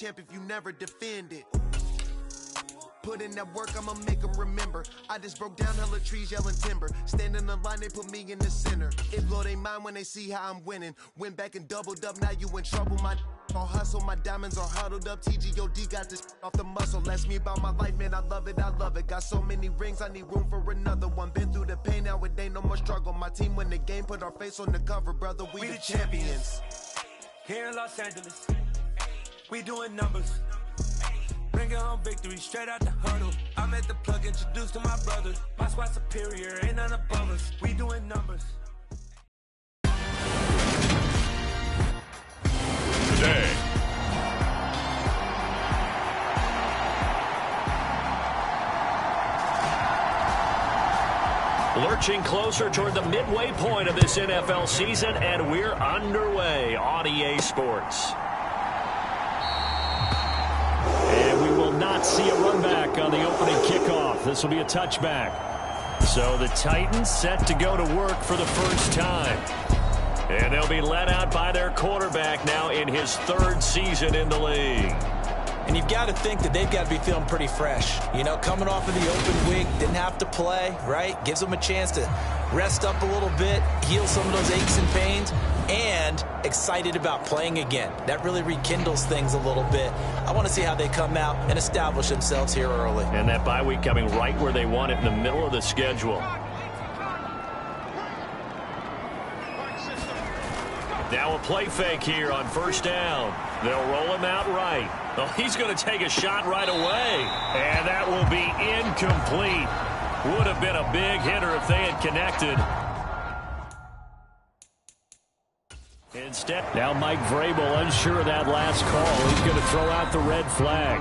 champ if you never defend it. Put in that work, I'ma make them remember. I just broke down hella trees, yelling timber. Stand in the line, they put me in the center. It blow their mind when they see how I'm winning. Went back and doubled up, now you in trouble. My all hustle, my diamonds are huddled up. TGOD got this off the muscle. Ask me about my life, man, I love it, I love it. Got so many rings, I need room for another one. Been through the pain, now it ain't no more struggle. My team win the game, put our face on the cover, brother, we the champions. Here in Los Angeles, we doing numbers. Bringing home victory straight out the huddle. I'm at the plug, introduced to my brothers. My squad superior, ain't none above us. We doing numbers. Today. Lurching closer toward the midway point of this NFL season, and we're underway on EA Sports. And we will not see a run back on the opening kickoff. This will be a touchback. So the Titans set to go to work for the first time. And they'll be led out by their quarterback now in his third season in the league. And you've got to think that they've got to be feeling pretty fresh. You know, coming off of the open week, didn't have to play, right? Gives them a chance to rest up a little bit, heal some of those aches and pains, and excited about playing again. That really rekindles things a little bit. I want to see how they come out and establish themselves here early. And that bye week coming right where they want it, in the middle of the schedule. Now a play fake here on first down. They'll roll him out right. Oh, he's going to take a shot right away. And that will be incomplete. Would have been a big hitter if they had connected. Instead, now Mike Vrabel unsure of that last call. He's going to throw out the red flag.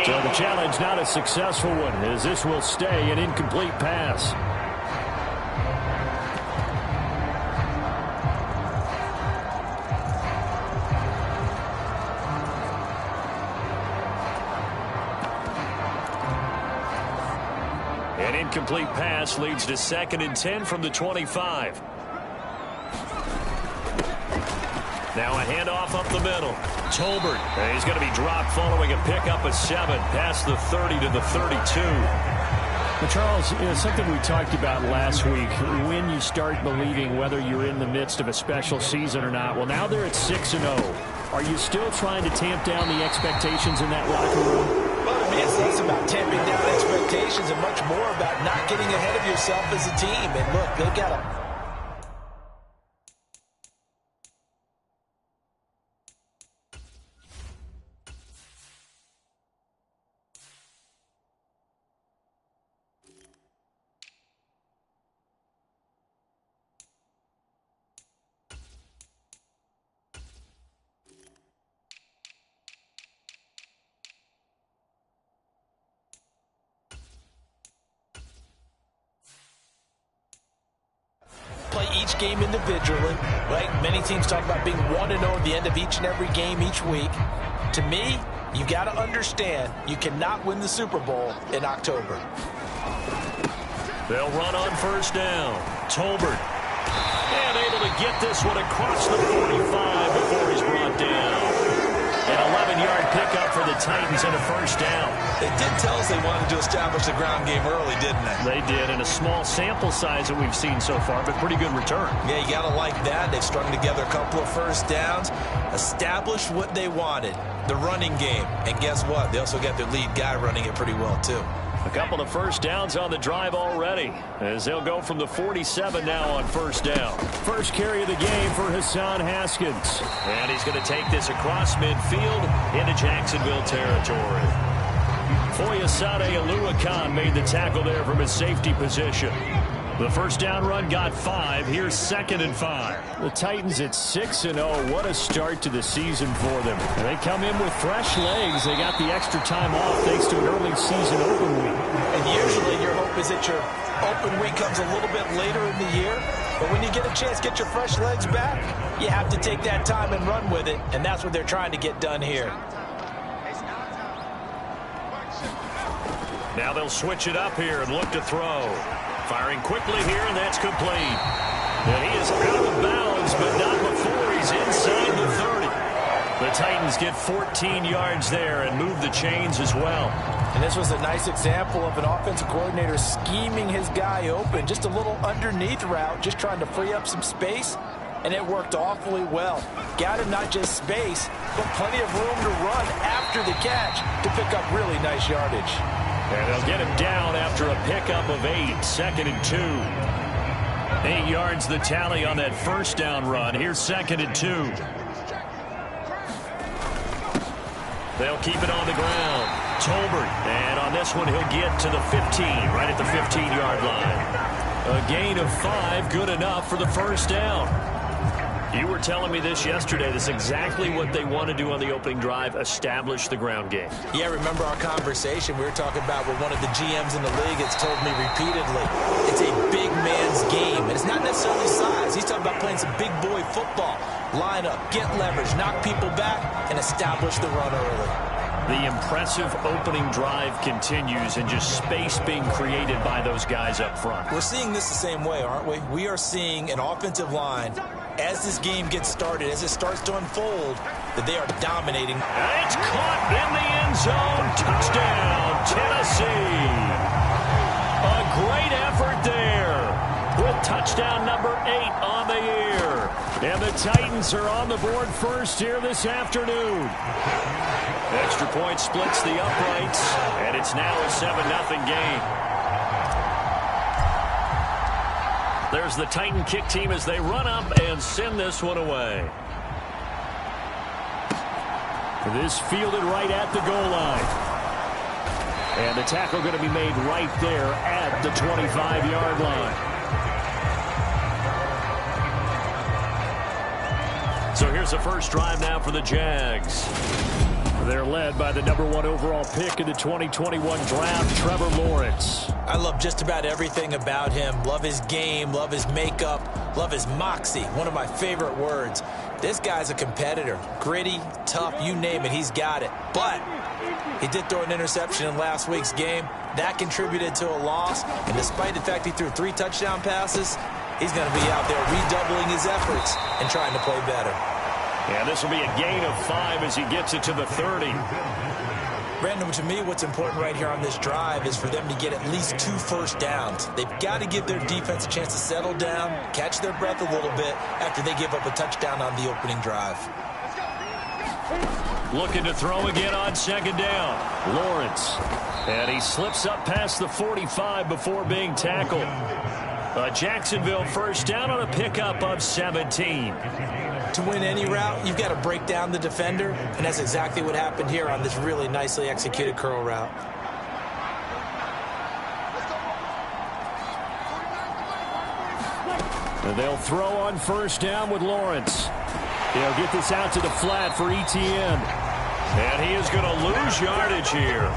So the challenge not a successful one, as this will stay an incomplete pass. An incomplete pass leads to 2nd and 10 from the 25. Now a handoff up the middle. Tolbert. He's going to be dropped following a pickup of 7 past the 30 to the 32. Well, Charles, something we talked about last week, when you start believing whether you're in the midst of a special season or not. Well, now they're at 6-0. Are you still trying to tamp down the expectations in that locker room? Well, to me, it's less about tamping down expectations and much more about not getting ahead of yourself as a team. And look, they've got a play each game individually, right? Many teams talk about being 1-0 at the end of each and every game each week. To me, you got to understand you cannot win the Super Bowl in October. They'll run on first down. Tolbert. And able to get this one across the 45 before he's brought down. An 11-yard pickup for the Titans and a first down. They did tell us they wanted to establish the ground game early, didn't they? They did, in a small sample size that we've seen so far, but pretty good return. Yeah, you got to like that. They've strung together a couple of first downs, established what they wanted, the running game. And guess what? They also got their lead guy running it pretty well, too. A couple of first downs on the drive already, as they'll go from the 47 now on first down. First carry of the game for Hassan Haskins. And he's going to take this across midfield into Jacksonville territory. Foyesade Oluwakan made the tackle there from his safety position. The first down run got 5. Here's 2nd and 5. The Titans at 6-0. What a start to the season for them. And they come in with fresh legs. They got the extra time off thanks to an early season open week. And usually your hope is that your open week comes a little bit later in the year. But when you get a chance to get your fresh legs back, you have to take that time and run with it. And that's what they're trying to get done here. Now they'll switch it up here and look to throw. Firing quickly here, and that's complete. And he is out of bounds, but not before he's inside the 30. The Titans get 14 yards there and move the chains as well. And this was a nice example of an offensive coordinator scheming his guy open. Just a little underneath route, just trying to free up some space, and it worked awfully well. Got him not just space, but plenty of room to run after the catch to pick up really nice yardage. And they'll get him down after a pickup of 8, 2nd and 2. 8 yards the tally on that first down run. Here's 2nd and 2. They'll keep it on the ground. Tolbert, and on this one he'll get to the 15, right at the 15-yard line. A gain of 5, good enough for the first down. You were telling me this yesterday. This is exactly what they want to do on the opening drive, establish the ground game. Yeah, remember our conversation. We were talking about what one of the GMs in the league has told me repeatedly. It's a big man's game, and it's not necessarily size. He's talking about playing some big boy football. Line up, get leverage, knock people back, and establish the run early. The impressive opening drive continues, and just space being created by those guys up front. We're seeing this the same way, aren't we? We are seeing an offensive line, as this game gets started, as it starts to unfold, that they are dominating. And it's caught in the end zone. Touchdown, Tennessee. A great effort there with touchdown number 8 on the year. And the Titans are on the board first here this afternoon. Extra point splits the uprights, and it's now a 7-0 game. There's the Titan kick team as they run up and send this one away. This fielded right at the goal line. And the tackle going to be made right there at the 25-yard line. So here's the first drive now for the Jags. They're led by the number 1 overall pick in the 2021 draft, Trevor Lawrence. I love just about everything about him. Love his game, love his makeup, love his moxie, one of my favorite words. This guy's a competitor. Gritty, tough, you name it, he's got it. But he did throw an interception in last week's game. That contributed to a loss. And despite the fact he threw 3 touchdown passes, he's going to be out there redoubling his efforts and trying to play better. And this will be a gain of 5 as he gets it to the 30. Brandon, to me, what's important right here on this drive is for them to get at least 2 first downs. They've got to give their defense a chance to settle down, catch their breath a little bit after they give up a touchdown on the opening drive. Looking to throw again on 2nd down. Lawrence. And he slips up past the 45 before being tackled. A Jacksonville first down on a pickup of 17. To win any route, you've got to break down the defender, and that's exactly what happened here on this really nicely executed curl route. And they'll throw on first down with Lawrence. They'll get this out to the flat for Etienne. And he is going to lose yardage here.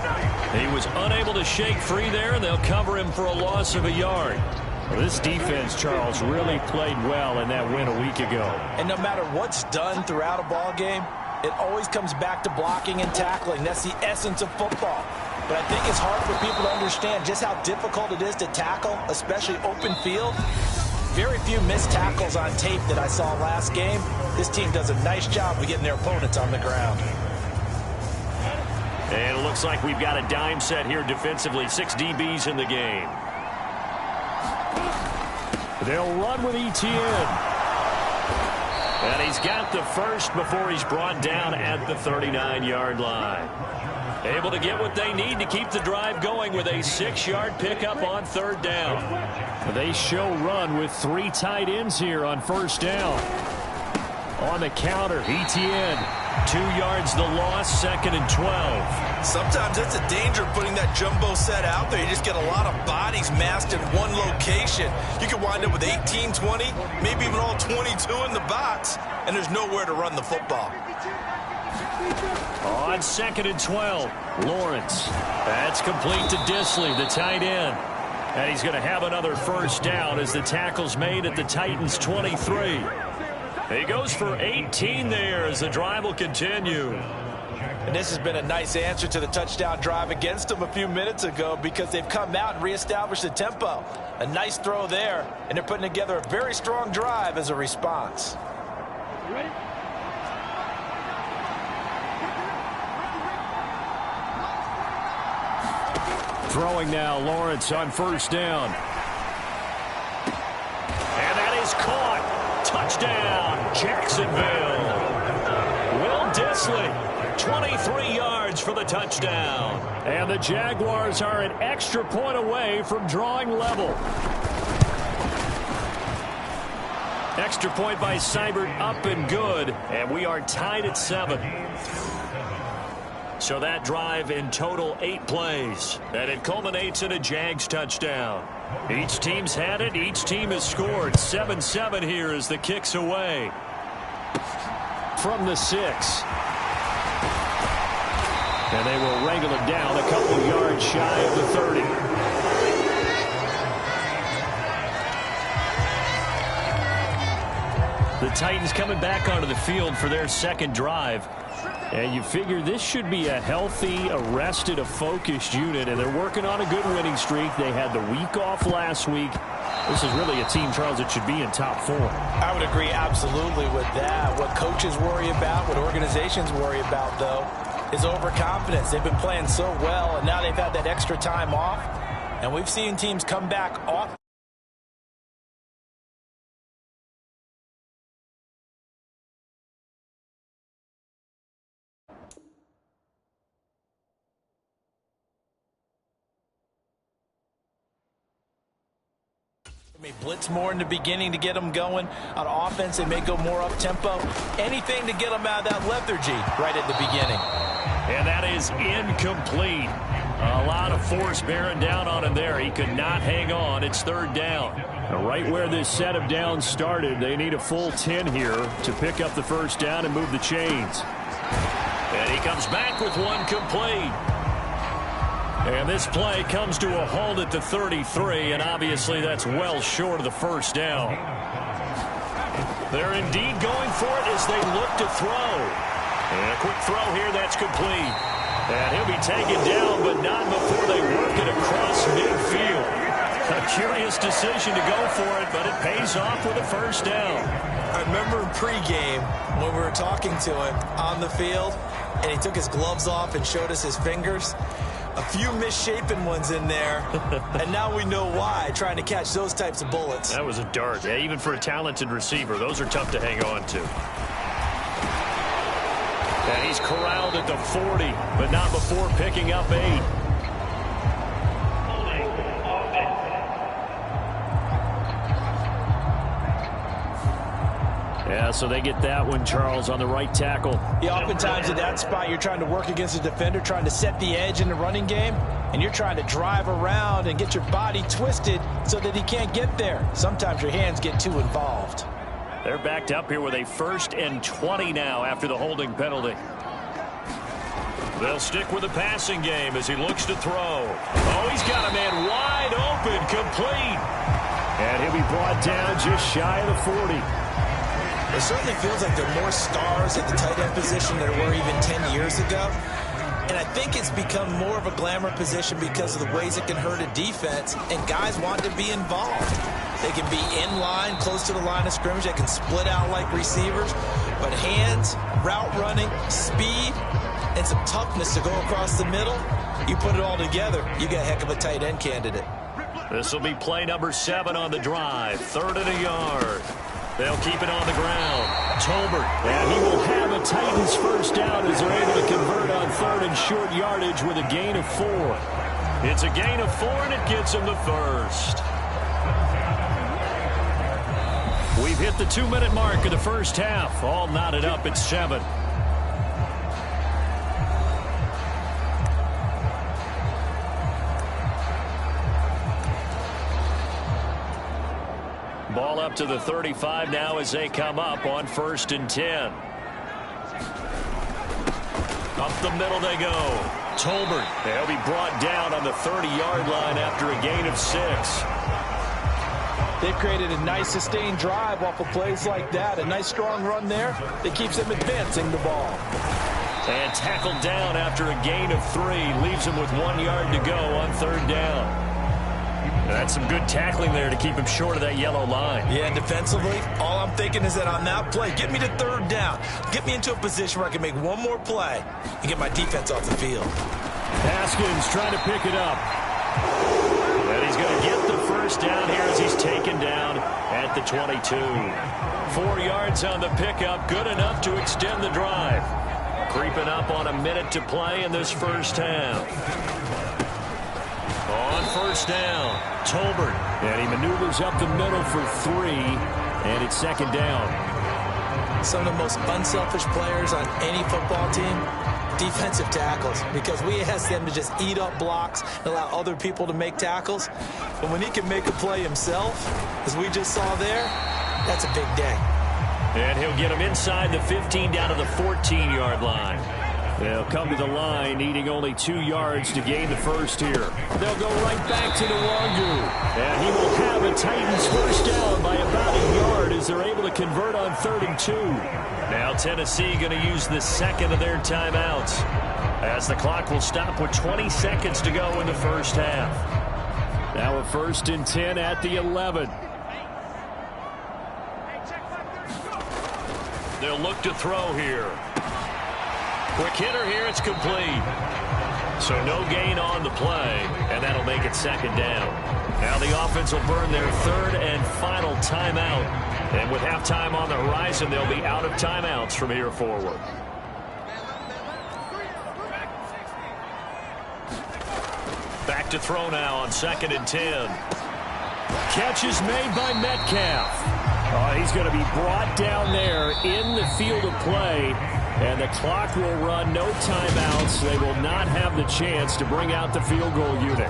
He was unable to shake free there, and they'll cover him for a loss of a yard. Well, this defense, Charles, really played well in that win a week ago. And no matter what's done throughout a ball game, it always comes back to blocking and tackling. That's the essence of football. But I think it's hard for people to understand just how difficult it is to tackle, especially open field. Very few missed tackles on tape that I saw last game. This team does a nice job of getting their opponents on the ground. And it looks like we've got a dime set here defensively. 6 DBs in the game. They'll run with Etienne. And he's got the first before he's brought down at the 39-yard line. Able to get what they need to keep the drive going with a 6-yard pickup on 3rd down. They show run with 3 tight ends here on first down. On the counter, Etienne. 2 yards the loss, 2nd and 12. Sometimes it's a danger putting that jumbo set out there. You just get a lot of bodies massed in one location. You could wind up with 18, 20, maybe even all 22 in the box, and there's nowhere to run the football. On 2nd and 12, Lawrence. That's complete to Disley, the tight end. And he's going to have another first down as the tackle's made at the Titans' 23. He goes for 18 there as the drive will continue. And this has been a nice answer to the touchdown drive against them a few minutes ago because they've come out and reestablished the tempo. A nice throw there, and they're putting together a very strong drive as a response. Ready? Throwing now, Lawrence on first down. And that is caught. Touchdown, Jacksonville. Will Dissly, 23 yards for the touchdown. And the Jaguars are an extra point away from drawing level. Extra point by Seibert, up and good. And we are tied at 7. So that drive in total 8 plays. And it culminates in a Jags touchdown. Each team's had it. Each team has scored. 7-7 here as the kick's away. From the 6. And they will wrangle it down a couple yards shy of the 30. The Titans coming back onto the field for their second drive. And you figure this should be a healthy, a focused unit, and they're working on a good winning streak. They had the week off last week. This is really a team, Charles, that should be in top form. I would agree absolutely with that. What coaches worry about, what organizations worry about, though, is overconfidence. They've been playing so well, and now they've had that extra time off, and we've seen teams come back off. They may blitz more in the beginning to get them going. On offense, they may go more up-tempo. Anything to get them out of that lethargy right at the beginning. And that is incomplete. A lot of force bearing down on him there. He could not hang on. It's third down. Right where this set of downs started, they need a full 10 here to pick up the first down and move the chains. And he comes back with one complete. And this play comes to a halt at the 33, and obviously that's well short of the first down. They're indeed going for it as they look to throw. And a quick throw here, that's complete. And he'll be taken down, but not before they work it across midfield. A curious decision to go for it, but it pays off with a first down. I remember in pregame when we were talking to him on the field, and he took his gloves off and showed us his fingers. A few misshapen ones in there, and now we know why, trying to catch those types of bullets. That was a dart. Yeah, even for a talented receiver, those are tough to hang on to. And he's corralled at the 40, but not before picking up 8. Yeah, so they get that one, Charles, on the right tackle. Yeah, oftentimes at that spot, you're trying to work against a defender, trying to set the edge in the running game, and you're trying to drive around and get your body twisted so that he can't get there. Sometimes your hands get too involved. They're backed up here with a 1st and 20 now after the holding penalty. They'll stick with the passing game as he looks to throw. Oh, he's got a man wide open, complete. And he'll be brought down just shy of the 40. It certainly feels like there are more stars at the tight end position than there were even 10 years ago. And I think it's become more of a glamour position because of the ways it can hurt a defense, and guys want to be involved. They can be in line, close to the line of scrimmage. They can split out like receivers. But hands, route running, speed, and some toughness to go across the middle, you put it all together, you got a heck of a tight end candidate. This will be play number 7 on the drive. 3rd and a yard. They'll keep it on the ground. Tolbert, and he will have a Titans first down as they're able to convert on 3rd and short yardage with a gain of 4. It's a gain of 4, and it gets him the first. We've hit the 2-minute mark of the first half. All knotted up at 7. Ball up to the 35 now as they come up on 1st and 10. Up the middle they go. Tolbert. They'll be brought down on the 30-yard line after a gain of 6. They've created a nice sustained drive off of plays like that. A nice strong run there that keeps them advancing the ball. And tackled down after a gain of 3. Leaves him with 1 yard to go on 3rd down. That's some good tackling there to keep him short of that yellow line. Yeah, and defensively, all I'm thinking is that on that play, get me to 3rd down. Get me into a position where I can make one more play and get my defense off the field. Haskins trying to pick it up. And he's going to get the 1st down here as he's taken down at the 22. 4 yards on the pickup, good enough to extend the drive. Creeping up on a minute to play in this 1st half. On 1st down, Tolbert. And he maneuvers up the middle for 3, and it's 2nd down. Some of the most unselfish players on any football team, defensive tackles, because we ask them to just eat up blocks and allow other people to make tackles. But when he can make a play himself, as we just saw there, that's a big day. And he'll get him inside the 15 down to the 14-yard line. They'll come to the line needing only 2 yards to gain the 1st here. They'll go right back to Nwangu. And he will have a Titans 1st down by about a yard as they're able to convert on 3rd and 2. Now Tennessee going to use the 2nd of their timeouts as the clock will stop with 20 seconds to go in the 1st half. Now a 1st and 10 at the 11. They'll look to throw here. Quick hitter here, it's complete. So no gain on the play, and that'll make it 2nd down. Now the offense will burn their 3rd and final timeout. And with halftime on the horizon, they'll be out of timeouts from here forward. Back to throw now on 2nd and 10. Catch is made by Metcalf. He's going to be brought down there in the field of play, and the clock will run, no timeouts. They will not have the chance to bring out the field goal unit.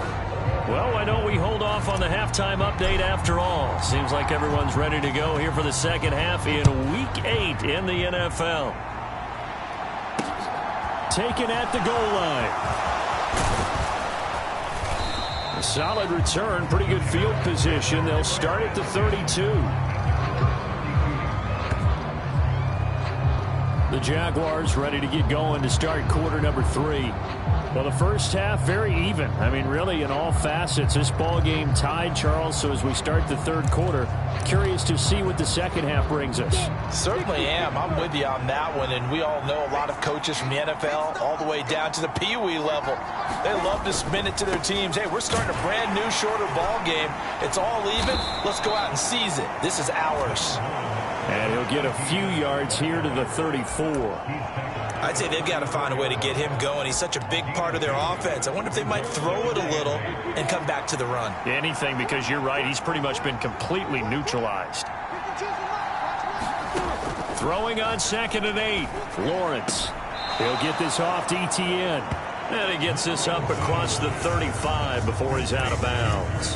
Well, why don't we hold off on the halftime update after all? Seems like everyone's ready to go here for the 2nd half in Week 8 in the NFL. Taken at the goal line. A solid return, pretty good field position. They'll start at the 32. The Jaguars ready to get going to start quarter number 3. Well, the 1st half, very even. I mean, really, in all facets, this ball game tied, Charles. So as we start the 3rd quarter, curious to see what the 2nd half brings us. Certainly am. I'm with you on that one. And we all know a lot of coaches from the NFL all the way down to the Pee Wee level. They love to spin it to their teams. Hey, we're starting a brand new, shorter ball game. It's all even. Let's go out and seize it. This is ours. And he'll get a few yards here to the 34. I'd say they've got to find a way to get him going. He's such a big part of their offense. I wonder if they might throw it a little and come back to the run. Anything, because you're right. He's pretty much been completely neutralized. Throwing on 2nd and 8. Lawrence. He'll get this off to Etienne. And he gets this up across the 35 before he's out of bounds.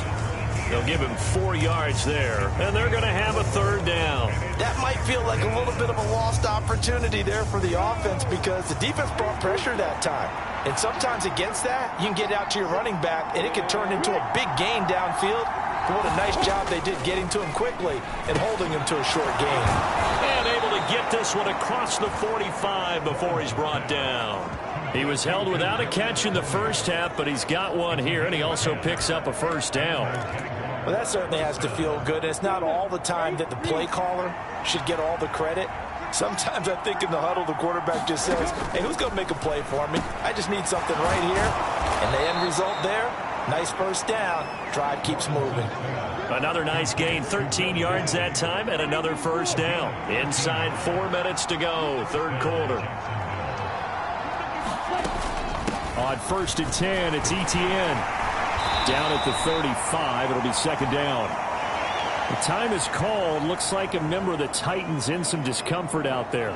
They'll give him 4 yards there, and they're going to have a 3rd down. That might feel like a little bit of a lost opportunity there for the offense because the defense brought pressure that time. And sometimes against that, you can get out to your running back, and it can turn into a big gain downfield. But what a nice job they did getting to him quickly and holding him to a short gain. And able to get this one across the 45 before he's brought down. He was held without a catch in the 1st half, but he's got one here, and he also picks up a 1st down. Well, that certainly has to feel good. It's not all the time that the play caller should get all the credit. Sometimes I think in the huddle, the quarterback just says, hey, who's going to make a play for me? I just need something right here. And the end result there, nice 1st down. Drive keeps moving. Another nice gain, 13 yards that time, and another 1st down. Inside 4 minutes to go, 3rd quarter. On 1st and 10, it's Etienne. Down at the 35, it'll be 2nd down. The time is called. Looks like a member of the Titans in some discomfort out there.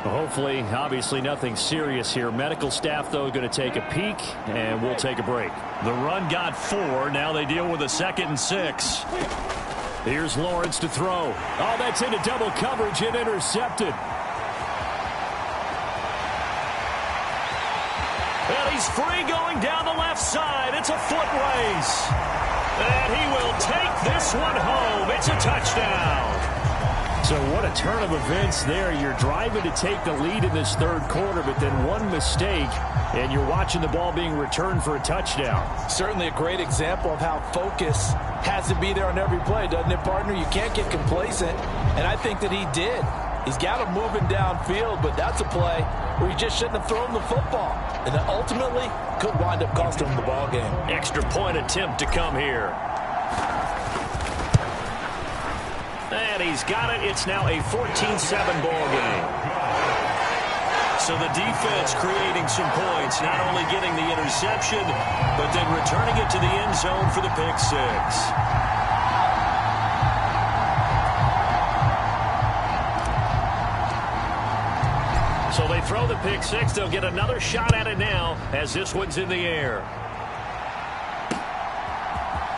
Hopefully, obviously nothing serious here. Medical staff, though, going to take a peek, and we'll take a break. The run got 4. Now they deal with a 2nd and 6. Here's Lawrence to throw. Oh, that's into double coverage and intercepted. And he's free going down the left side. It's a foot race. And he will take this one home. It's a touchdown. So what a turn of events there. You're driving to take the lead in this third quarter, but then one mistake, and you're watching the ball being returned for a touchdown. Certainly a great example of how focus has to be there on every play, doesn't it, partner? You can't get complacent, and I think that he did. He's got him moving downfield, but that's a play where he just shouldn't have thrown the football, and that ultimately could wind up costing him the ball game. Extra point attempt to come here. And he's got it. It's now a 14-7 ball game. So the defense creating some points, not only getting the interception, but then returning it to the end zone for the pick six. So they throw the pick six. They'll get another shot at it now as this one's in the air.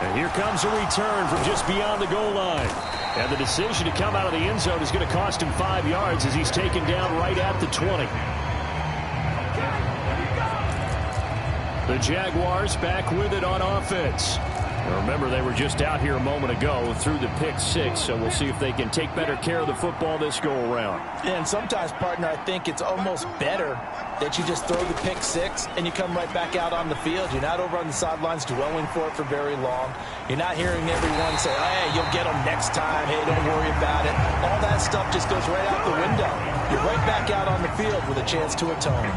And here comes a return from just beyond the goal line. And the decision to come out of the end zone is going to cost him 5 yards as he's taken down right at the 20. The Jaguars back with it on offense. Now remember, they were just out here a moment ago through the pick six, so we'll see if they can take better care of the football this go-around. And sometimes, partner, I think it's almost better that you just throw the pick six and you come right back out on the field. You're not over on the sidelines dwelling for it for very long. You're not hearing everyone say, hey, you'll get them next time. Hey, don't worry about it. All that stuff just goes right out the window. You're right back out on the field with a chance to atone.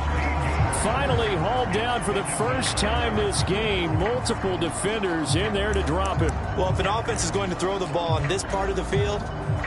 Finally hauled down for the first time this game. Multiple defenders in there to drop him. Well, if an offense is going to throw the ball on this part of the field,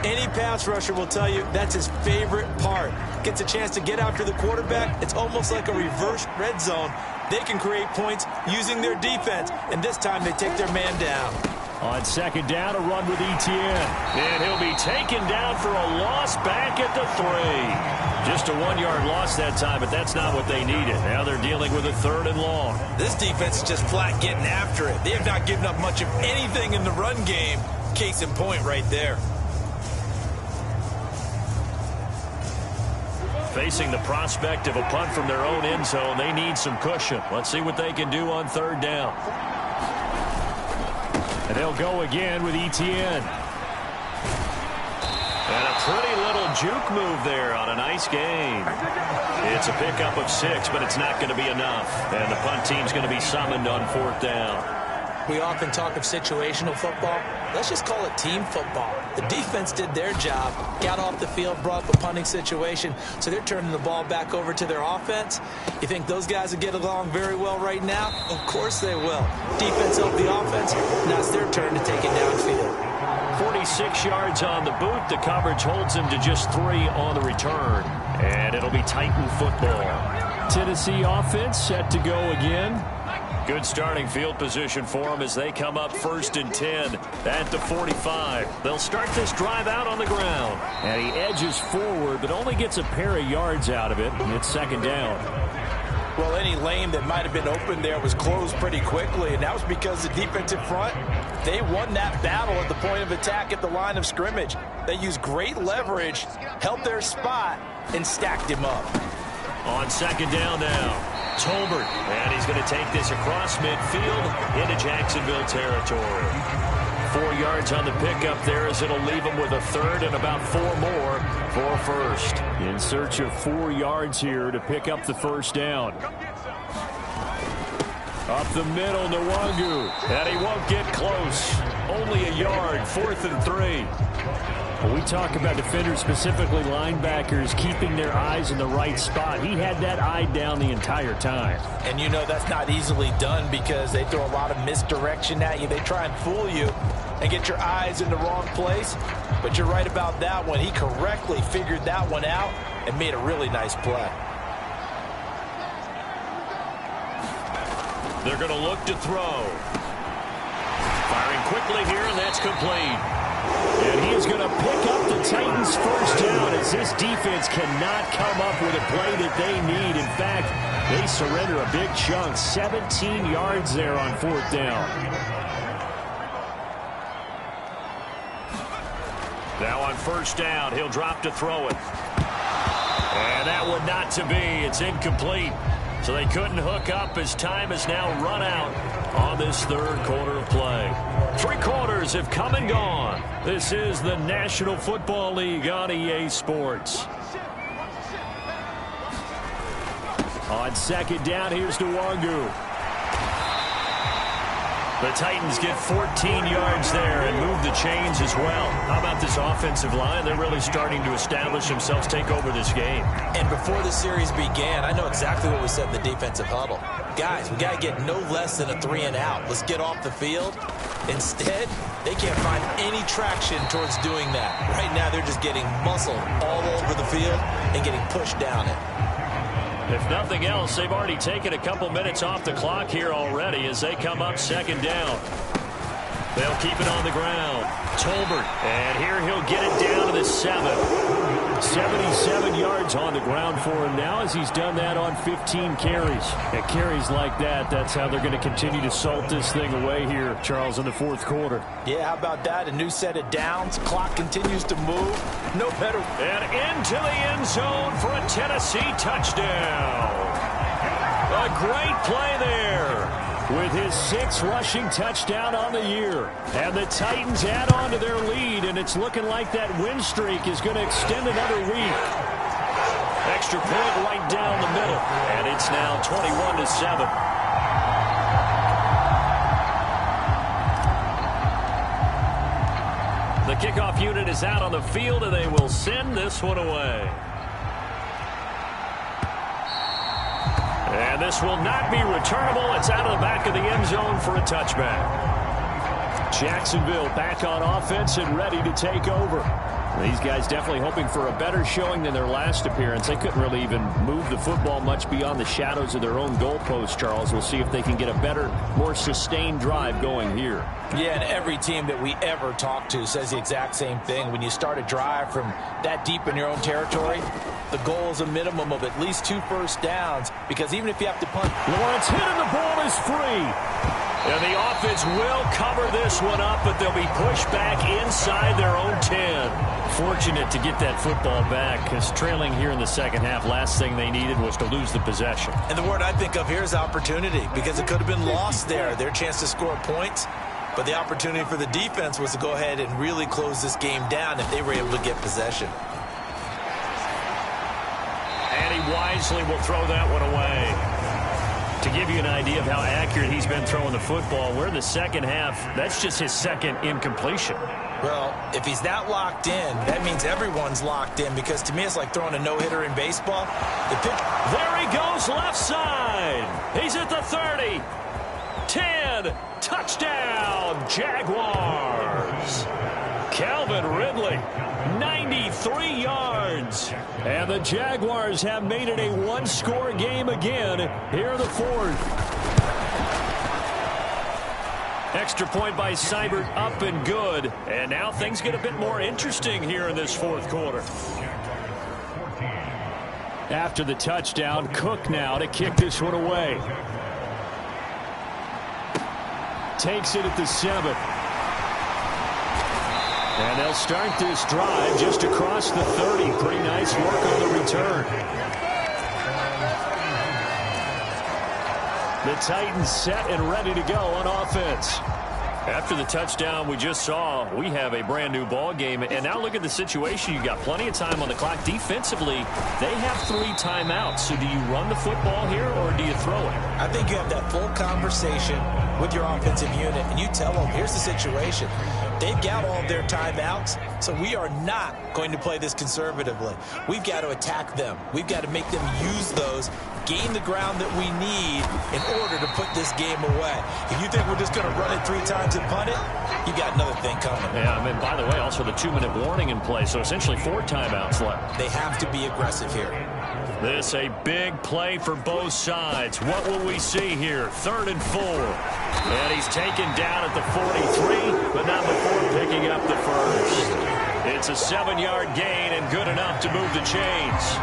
any pass rusher will tell you that's his favorite part. Gets a chance to get after the quarterback. It's almost like a reverse red zone. They can create points using their defense, and this time they take their man down. On second down, a run with Etienne. And he'll be taken down for a loss back at the 3. Just a 1-yard loss that time, but that's not what they needed. Now they're dealing with a 3rd and long. This defense is just flat getting after it. They have not given up much of anything in the run game. Case in point right there. Facing the prospect of a punt from their own end zone, they need some cushion. Let's see what they can do on 3rd down. And they'll go again with Etienne. And a pretty little juke move there on a nice game. It's a pickup of 6, but it's not going to be enough. And the punt team's going to be summoned on 4th down. We often talk of situational football. Let's just call it team football. The defense did their job, got off the field, brought the punting situation, so they're turning the ball back over to their offense. You think those guys will get along very well right now? Of course they will. Defense helped the offense. Now it's their turn to take it downfield. 46 yards on the boot. The coverage holds him to just 3 on the return. And it'll be Titan football. Tennessee offense set to go again. Good starting field position for them as they come up 1st and 10 at the 45. They'll start this drive out on the ground. And he edges forward, but only gets a pair of yards out of it. And it's 2nd down. Well, any lane that might have been open there was closed pretty quickly, and that was because the defensive front, they won that battle at the point of attack at the line of scrimmage. They used great leverage, held their spot, and stacked him up. On 2nd down now. Tolbert, and he's going to take this across midfield into Jacksonville territory. 4 yards on the pickup there as it'll leave him with a 3rd and about 4 more for a 1st. In search of 4 yards here to pick up the 1st down. Up the middle, Nwangu, and he won't get close. Only a yard, 4th and 3. When we talk about defenders, specifically linebackers, keeping their eyes in the right spot, he had that eye down the entire time. And you know that's not easily done because they throw a lot of misdirection at you. They try and fool you and get your eyes in the wrong place. But you're right about that one. He correctly figured that one out and made a really nice play. They're going to look to throw. Firing quickly here, and that's complete. And he is going to pick up the Titans' 1st down as this defense cannot come up with a play that they need. In fact, they surrender a big chunk, 17 yards there on 4th down. Now on 1st down, he'll drop to throw it. And that one not to be. It's incomplete. So they couldn't hook up as time has now run out on this third quarter of play. 3 quarters have come and gone. This is the National Football League on EA Sports. On second down, here's Nwangu. The Titans get 14 yards there and move the chains as well. How about this offensive line? They're really starting to establish themselves, take over this game. And before the series began, I know exactly what we said in the defensive huddle. Guys, we got to get no less than a 3-and-out. Let's get off the field. Instead, they can't find any traction towards doing that. Right now, they're just getting muscle all over the field and getting pushed down it. If nothing else, they've already taken a couple minutes off the clock here already as they come up second down. They'll keep it on the ground. Tolbert, and here he'll get it down to the 7. 77 yards on the ground for him now as he's done that on 15 carries. And carries like that, that's how they're going to continue to salt this thing away here, Charles, in the fourth quarter. Yeah, how about that? A new set of downs. Clock continues to move. No better. And into the end zone for a Tennessee touchdown. A great play there with his 6th rushing touchdown on the year. And the Titans add on to their lead, and it's looking like that win streak is going to extend another week. Extra point right down the middle, and it's now 21-7. The kickoff unit is out on the field, and they will send this one away. And this will not be returnable. It's out of the back of the end zone for a touchback. Jacksonville back on offense and ready to take over. These guys definitely hoping for a better showing than their last appearance. They couldn't really even move the football much beyond the shadows of their own goalpost, Charles. We'll see if they can get a better, more sustained drive going here. Yeah, and every team that we ever talk to says the exact same thing. When you start a drive from that deep in your own territory, the goal is a minimum of at least 2 first downs, because even if you have to punt. Lawrence hit and the ball is free. And the offense will cover this one up, but they'll be pushed back inside their own 10. Fortunate to get that football back, because trailing here in the second half, last thing they needed was to lose the possession. And the word I think of here is opportunity, because it could have been lost there. Their chance to score points, but the opportunity for the defense was to go ahead and really close this game down if they were able to get possession. And he wisely will throw that one away. To give you an idea of how accurate he's been throwing the football, we're in the second half. That's just his 2nd incompletion. Well, if he's that locked in, that means everyone's locked in, because to me it's like throwing a no-hitter in baseball. There he goes left side. He's at the 30. 10. Touchdown, Jaguars. Calvin Ridley, 93 yards. And the Jaguars have made it a 1-score game again here in the 4th. Extra point by Seibert, up and good. And now things get a bit more interesting here in this 4th quarter. After the touchdown, Cook now to kick this one away. Takes it at the 7. And they'll start this drive just across the 30. Pretty nice work on the return. The Titans set and ready to go on offense. After the touchdown we just saw, we have a brand new ball game. And now look at the situation. You've got plenty of time on the clock. Defensively, they have 3 timeouts. So do you run the football here or do you throw it? I think you have that full conversation with your offensive unit, and you tell them, here's the situation. They've got all of their timeouts, so we are not going to play this conservatively. We've got to attack them. We've got to make them use those, gain the ground that we need in order to put this game away. If you think we're just going to run it 3 times and punt it, you got another thing coming. Yeah, I mean, by the way, also the 2-minute warning in play, so essentially 4 timeouts left. They have to be aggressive here. This a big play for both sides. What will we see here? 3rd and 4. And he's taken down at the 43, but not before picking up the first. It's a 7-yard gain and good enough to move the chains.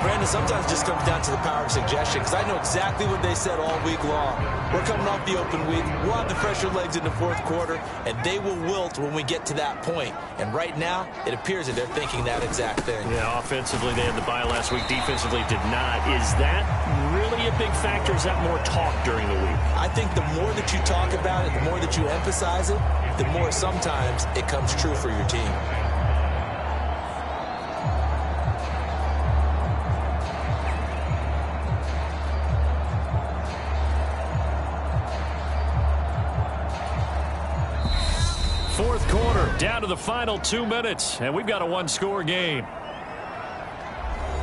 Brandon, sometimes it just comes down to the power of suggestion, because I know exactly what they said all week long. We're coming off the open week. We'll have the fresher legs in the fourth quarter, and they will wilt when we get to that point. And right now, it appears that they're thinking that exact thing. Yeah, offensively, they had the bye last week. Defensively, did not. Is that really a big factor? Is that more talk during the week? I think the more that you talk about it, the more that you emphasize it, the more sometimes it comes true for your team. Fourth quarter, down to the final 2 minutes, and we've got a one-score game.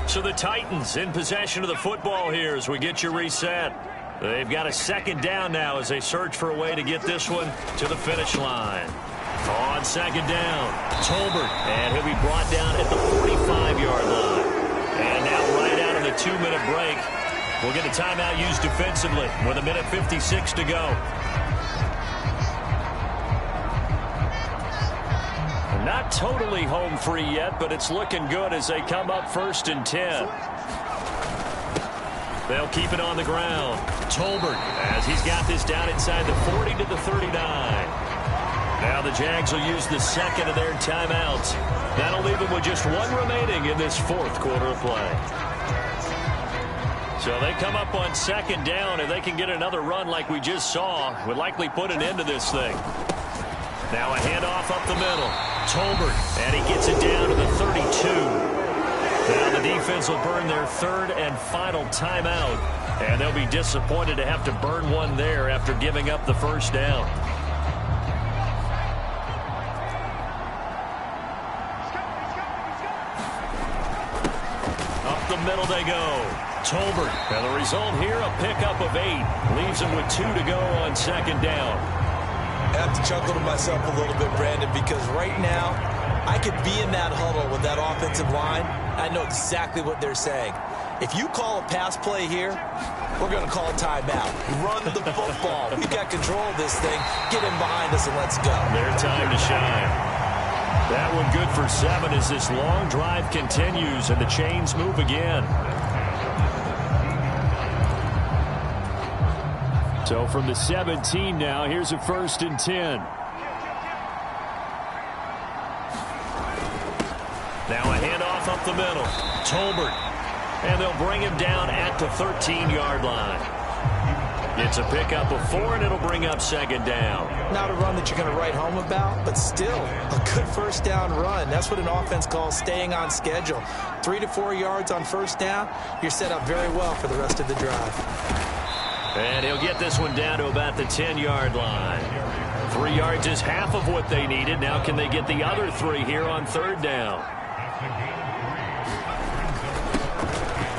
So the Titans in possession of the football here as we get you reset. They've got a second down now as they search for a way to get this one to the finish line. On second down, Tolbert, and he'll be brought down at the 45-yard line. And now right out of the 2-minute break, we'll get a timeout used defensively with 1:56 to go. Not totally home free yet, but it's looking good as they come up 1st and 10. They'll keep it on the ground. Tolbert, as he's got this down inside the 40 to the 39. Now the Jags will use the second of their timeouts. That'll leave them with just one remaining in this fourth quarter of play. So they come up on second down. If they can get another run like we just saw, would likely put an end to this thing. Now a handoff up the middle. Tolbert, and he gets it down to the 32. Now the defense will burn their third and final timeout, and they'll be disappointed to have to burn one there after giving up the first down. Up the middle they go. Tolbert, and the result here, a pickup of 8. Leaves him with 2 to go on second down. I have to chuckle to myself a little bit, Brandon, because right now I could be in that huddle with that offensive line. I know exactly what they're saying. If you call a pass play here, we're going to call a timeout. Run the football. We've got control of this thing. Get in behind us and let's go. Their time to shine. That one good for 7 as this long drive continues and the chains move again. So from the 17 now, here's a 1st and 10. Now a handoff up the middle. Tolbert. And they'll bring him down at the 13-yard line. It's a pickup of 4, and it'll bring up second down. Not a run that you're going to write home about, but still a good first down run. That's what an offense calls staying on schedule. 3 to 4 yards on first down, you're set up very well for the rest of the drive. And he'll get this one down to about the 10-yard line. 3 yards is half of what they needed. Now can they get the other 3 here on third down?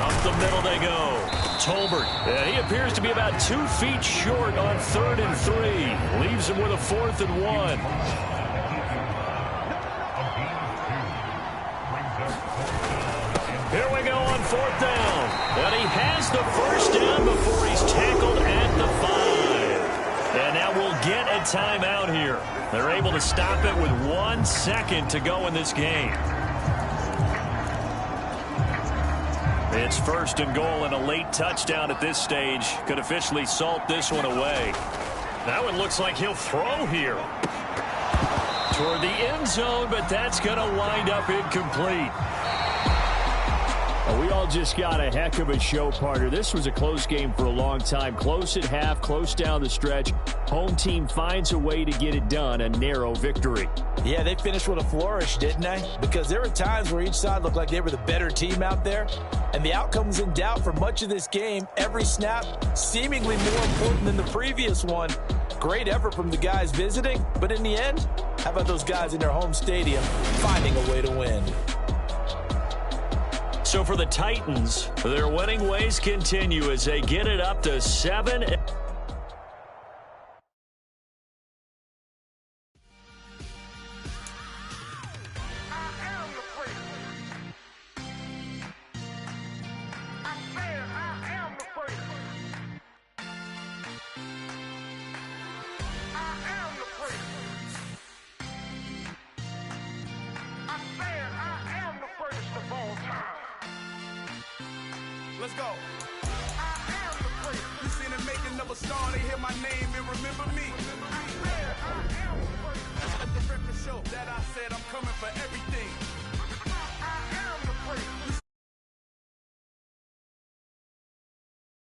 Up the middle they go. Tolbert. And he appears to be about 2 feet short on 3rd and 3. Leaves him with a 4th and 1. Here we go on 4th down. And he has the first down before he's tackled at the 5. And now we'll get a timeout here. They're able to stop it with 1 second to go in this game. It's 1st and goal, and a late touchdown at this stage could officially salt this one away. That one looks like he'll throw here toward the end zone, but that's going to wind up incomplete. We all just got a heck of a show, partner. This was a close game for a long time. Close at half, close down the stretch. Home team finds a way to get it done, a narrow victory. Yeah, they finished with a flourish, didn't they? Because there were times where each side looked like they were the better team out there, and the outcome was in doubt for much of this game. Every snap seemingly more important than the previous one. Great effort from the guys visiting, but in the end, how about those guys in their home stadium finding a way to win? So for the Titans, their winning ways continue as they get it up to 7. Let's go. I am the free. You seen the making of a star, they hear my name and remember me.